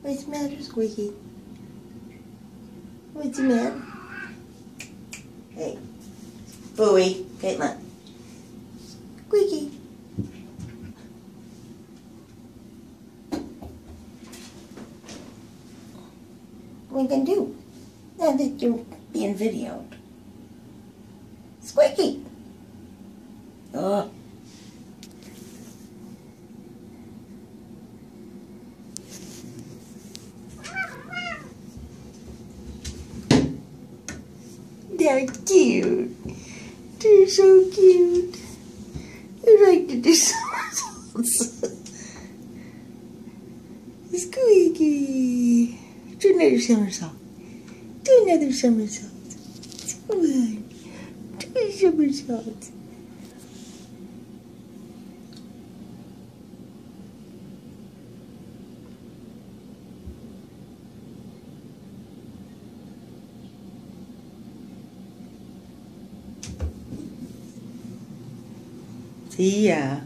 What's the matter, Squeaky? What's the matter? Hey. Bowie. Caitlin. Squeaky. What are you going to do now that you're being videoed? Squeaky. Oh. They're cute. They're so cute. I like to do somersaults. Squeaky. Do another somersault. Do another somersault. Come on. Do a somersault. See ya.